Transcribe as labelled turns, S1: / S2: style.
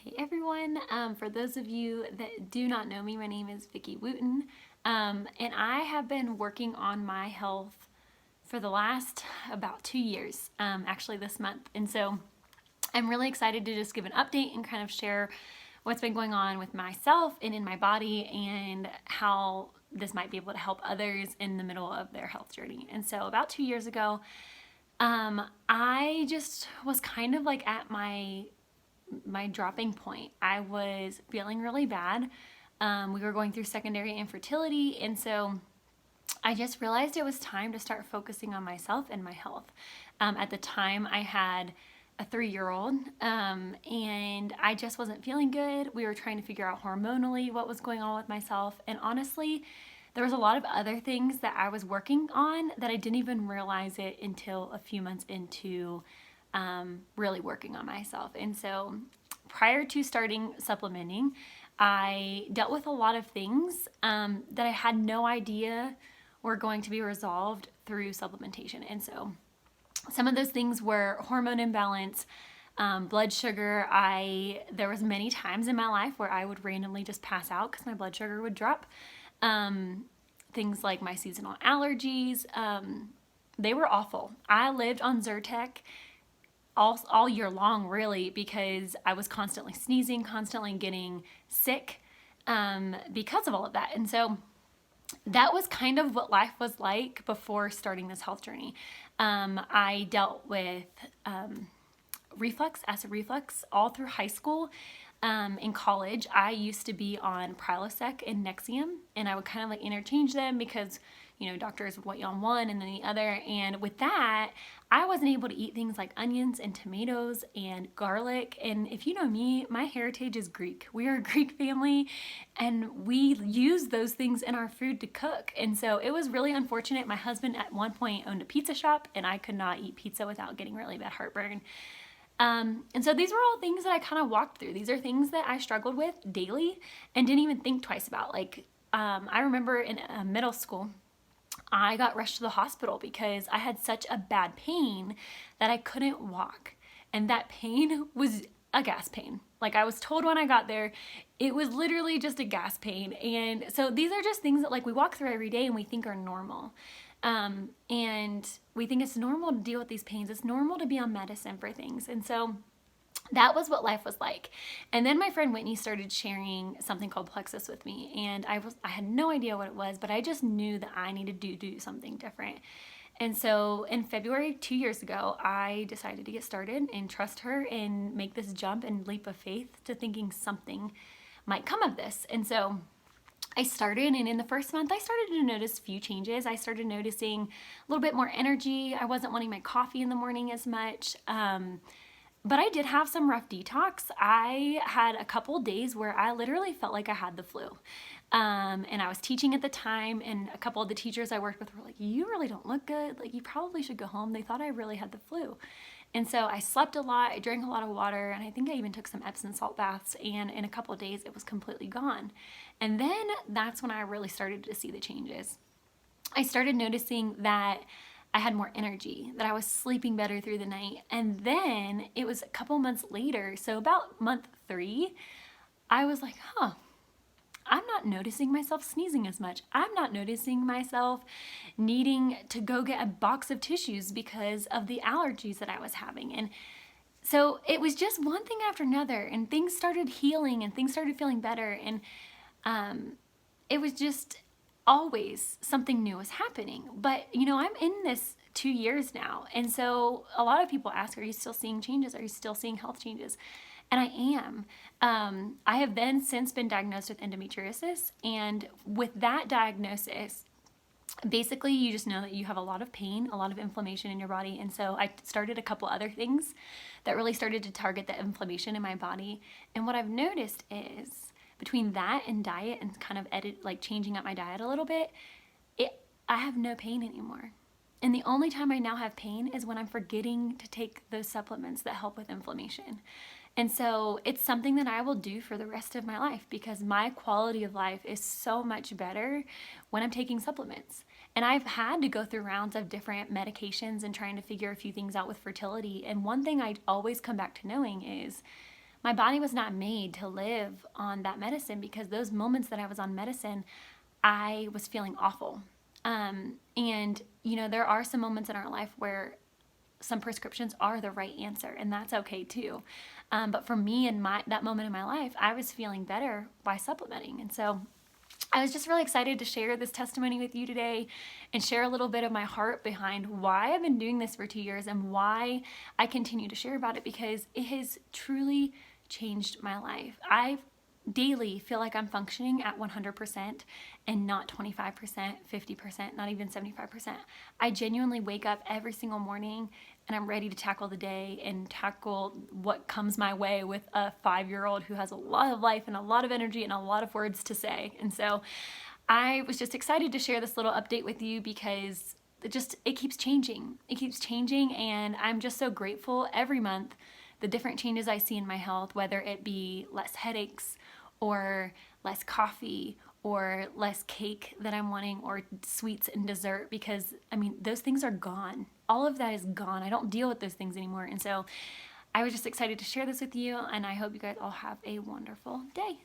S1: Hey everyone, for those of you that do not know me, my name is Vicki Wooten, and I have been working on my health for the last about 2 years, actually this month. And so I'm really excited to just give an update and kind of share what's been going on with myself and in my body and how this might be able to help others in the middle of their health journey. And so about 2 years ago, I just was kind of like at my dropping point. I was feeling really bad. We were going through secondary infertility, and so I just realized it was time to start focusing on myself and my health. At the time, I had a 3-year-old, and I just wasn't feeling good. We were trying to figure out hormonally what was going on with myself, and honestly, there was a lot of other things that I was working on that I didn't even realize it until a few months into really working on myself. And so prior to starting supplementing, I dealt with a lot of things that I had no idea were going to be resolved through supplementation. And so some of those things were hormone imbalance, blood sugar. There was many times in my life where I would randomly just pass out because my blood sugar would drop. Things like my seasonal allergies, they were awful. I lived on Zyrtec all year long, really, because I was constantly sneezing, constantly getting sick because of all of that. And so that was kind of what life was like before starting this health journey. I dealt with acid reflux, all through high school. In college, I used to be on Prilosec and Nexium, and I would kind of like interchange them because, doctors would want you on one and then the other. And with that, I wasn't able to eat things like onions and tomatoes and garlic. And if you know me, my heritage is Greek. We are a Greek family, and we use those things in our food to cook. And so it was really unfortunate. My husband at one point owned a pizza shop, and I could not eat pizza without getting really bad heartburn. And so these were all things that I kind of walked through. These are things that I struggled with daily and didn't even think twice about. I remember in middle school, I got rushed to the hospital because I had such a bad pain that I couldn't walk. And that pain was a gas pain. Like I was told when I got there, it was literally just a gas pain. And so these are just things that we walk through every day and we think are normal. And we think it's normal to deal with these pains. It's normal to be on medicine for things. And so that was what life was like. And then my friend Whitney started sharing something called Plexus with me. And I had no idea what it was, but I just knew that I needed to do something different. And so in February 2 years ago, I decided to get started and trust her and make this jump and leap of faith to thinking something might come of this. And so I started, and in the first month, I started to notice a few changes. I started noticing a little bit more energy. I wasn't wanting my coffee in the morning as much. But I did have some rough detox. I had a couple days where I literally felt like I had the flu. And I was teaching at the time, and a couple of the teachers I worked with were like, "You really don't look good. Like, you probably should go home." They thought I really had the flu. And so I slept a lot, I drank a lot of water, and I think I even took some Epsom salt baths, and in a couple of days it was completely gone. And then that's when I really started to see the changes. I started noticing that I had more energy, that I was sleeping better through the night. And then it was a couple months later, so about month 3, I was like, I'm not noticing myself sneezing as much. I'm not noticing myself needing to go get a box of tissues because of the allergies that I was having. And so it was just one thing after another, and things started healing and things started feeling better. And it was just always something new was happening. But, I'm in this 2 years now. And so a lot of people ask, are you still seeing changes? Are you still seeing health changes? And I am. I have then since been diagnosed with endometriosis. And with that diagnosis, basically you just know that you have a lot of pain, a lot of inflammation in your body. And so I started a couple other things that really started to target the inflammation in my body. And what I've noticed is between that and diet and kind of changing up my diet a little bit, I have no pain anymore. And the only time I now have pain is when I'm forgetting to take those supplements that help with inflammation. And so it's something that I will do for the rest of my life because my quality of life is so much better when I'm taking supplements. And I've had to go through rounds of different medications and trying to figure a few things out with fertility. And one thing I always come back to knowing is my body was not made to live on that medicine, because those moments that I was on medicine, I was feeling awful. And, there are some moments in our life where some prescriptions are the right answer, and that's okay too. But for me, in that moment in my life, I was feeling better by supplementing. And so I was just really excited to share this testimony with you today and share a little bit of my heart behind why I've been doing this for 2 years and why I continue to share about it, because it has truly changed my life. I daily feel like I'm functioning at 100% and not 25%, 50%, not even 75%. I genuinely wake up every single morning and I'm ready to tackle the day and tackle what comes my way with a 5-year-old who has a lot of life and a lot of energy and a lot of words to say. And so I was just excited to share this little update with you, because it keeps changing. It keeps changing, and I'm just so grateful every month the different changes I see in my health, whether it be less headaches or less coffee or less cake that I'm wanting, or sweets and dessert, because those things are gone. All of that is gone. I don't deal with those things anymore. And so I was just excited to share this with you, and I hope you guys all have a wonderful day.